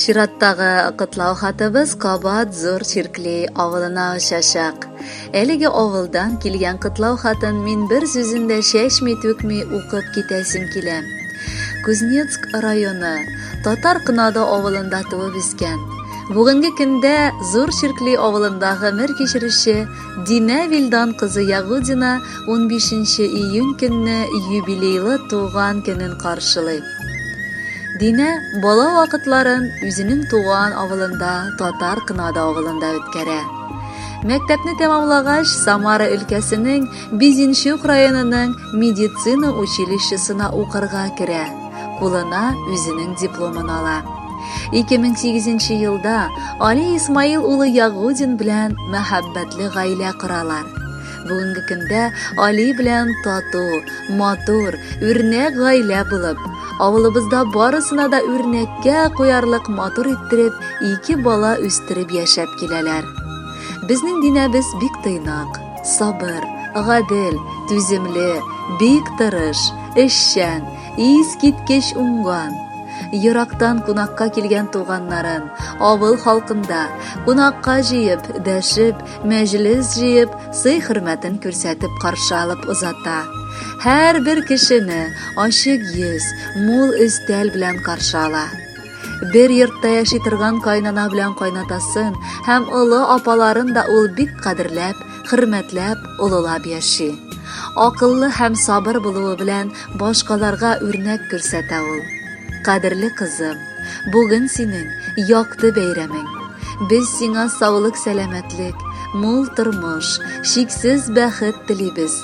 Чираттагы кытлау хатыбыз кабат Зур Чирклейга авылына очачак. Әлеге авылдан килгән кытлау хатын мин бер сүзендә шәшми-түкми укып китәсем килә. Кузнецк районы Татар Кынады авылында туып үскән. Бүгенге көндә Зур Чирклейга авылында гомер кичерүче Динә Вилдан кызы Ягудина 15 июнь көнне юбилейлы туган көнен каршылый. Динә бала вакытларын үзенең туган авылында Татар Кынады авылында үткәрә. Мәктәпне тәмамлагач, Самара өлкәсенең Безенчук районының медицина училищесына укырга керә. Кулына үзенең дипломын ала. 2008 елда Али Исмаил улы Ягудин белән мәхәббәтле гаилә коралар. Бүгенге көндә Али белән тату, матур, үрнәк гаилә булып, авылыбызда барысына да үрнәккә куярлык матур иттереп, 2 бала үстереп яшәп киләләр. Безнең Динәбез бик тыйнак, сабыр, гадел, түземле, бик тырыш, эшчән, искиткеч уңган. Ерактан кунакка килгән туганнарын, авыл халкында кунакка җыеп, дәшеп, мәҗлес җыеп, сый-хөрмәтен күрсәтеп каршы алып узата. Һәр бер кешене ачык йөз, мул өстәл белән каршы ала. Бер йортта яши торган кайнана белән кайнатасын һәм олы апаларын да ул бик кадерләп, хөрмәтләп, улылап яши. Акыллы һәм сабыр булуы белән башкаларга үрнәк күрсәтә ул. Кадерле кызым, бүген синең якты бәйрәмең. Без сиңа саулык, сәламәтлек, мул тормыш, шиксез бәхет телибез.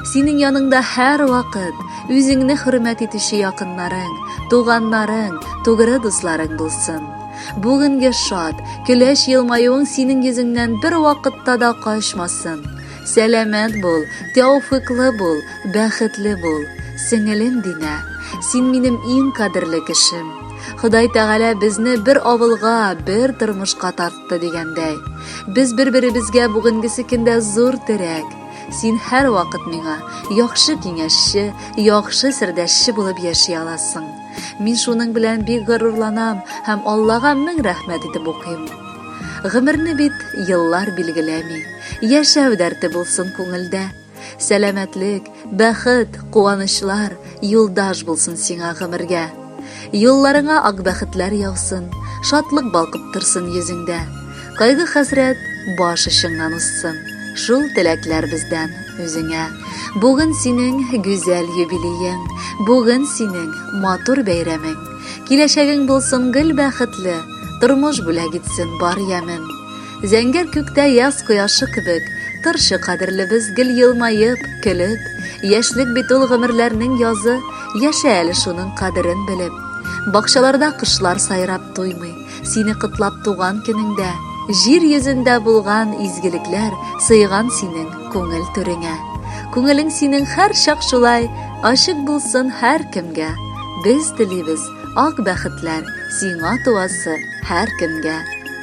Синең яныңда һәр вакыт үзеңне хөрмәт итүче якыннарың, туганнарың, тугры дусларың булсын. Бүгенге шат, көләч елмаюың синең йөзеңнән бер вакытта да качмасын. Сәламәт бул, тәүфыклы бул, бәхетле бул. Сеңелем Динә, син минем иң кадерле кешем. Ходай Тәгалә безне бер авылга, бер тормышка тартты дигәндәй. Без бер-беребезгә бүгенгесе көндә зур терәк. Син һәр вакыт миңа яхшы киңәшче, яхшы сердәшче булып яши аласың. Мин шуның белән бик горурланам һәм Аллага мең рәхмәт итеп укыйм. Гомерне бит еллар билгеләми. Яшәү дәрте булсын күңелдә. Сәламәтлек, бәхет, куанычлар юлдаш булсын сиңа гомергә. Юлларыңа ак бәхетләр яусын, шатлык балкып торсын йөзеңдә. Кайгы хәсрәт баш очыңнан узсын. Шул теләкләр бездән үзеңә. Бүген синең гүзәл юбилеең, бүген синең матур бәйрәмең. Киләчәгең булсын гел бәхетле, тормыш бүләк итсен бар ямен. Зәңгәр күктә яз кояшы кебек, тыршы кадерлебез гел елмаеп, көлеп, яшьлек бит ул гомерләрнең язы, яшә әле шуның кадерен белеп. Бакчаларда кышлар сайрап туймый, сине кытлап туган көнеңдә. Җир йөзендә булган изгелекләр сыйган синең күңел түреңә. Күңелең синең һәр чак шулай ачык булсын һәр кемгә. Без телибез ак бәхетләр сиңа туасы һәр кемгә.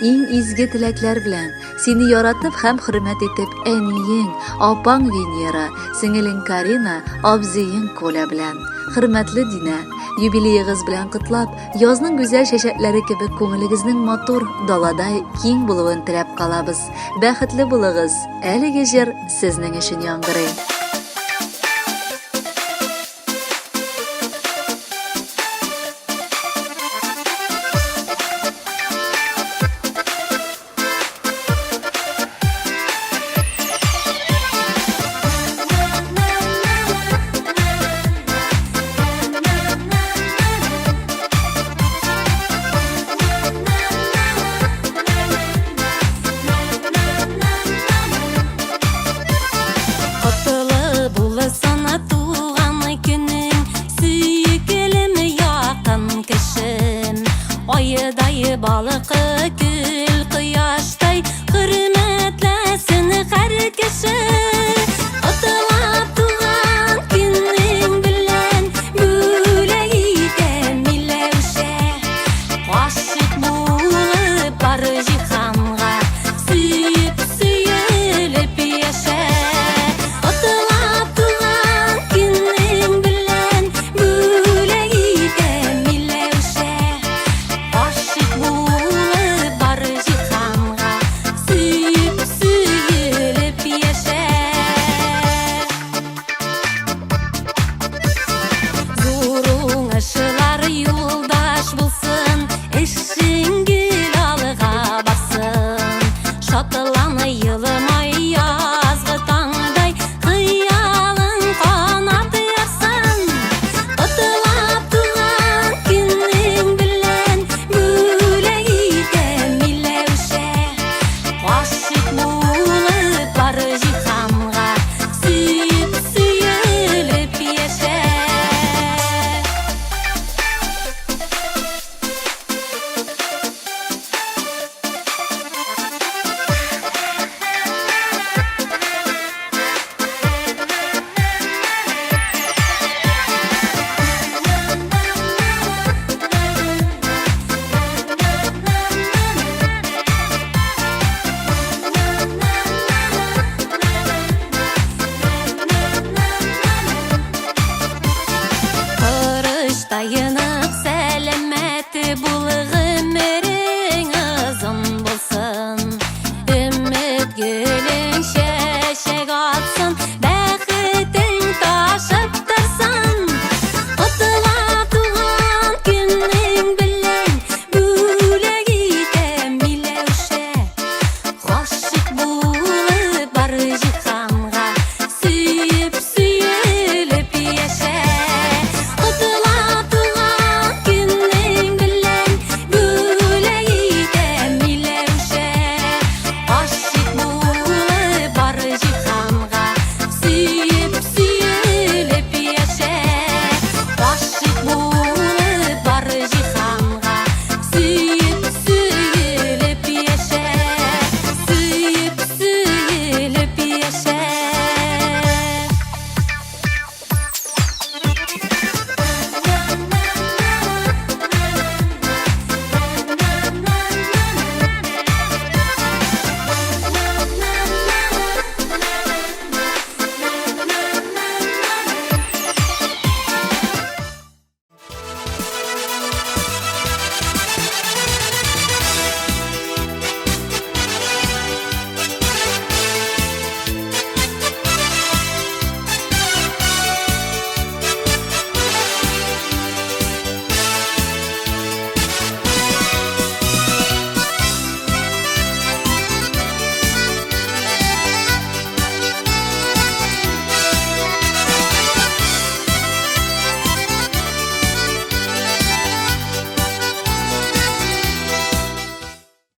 Иң изге теләкләр белән сине яратып һәм хөрмәт итеп әниең, апаң Венера, сеңелең Карина, абзыең Коля белән. Хөрмәтле Динә, юбилеегыз белән кытлап, язның гүзәл чәчәкләре кебек күңелегезнең матур, даладай киң булуын теләп калабыз. Бәхетле булыгыз. Әлеге җыр сезнең өчен яңгырый.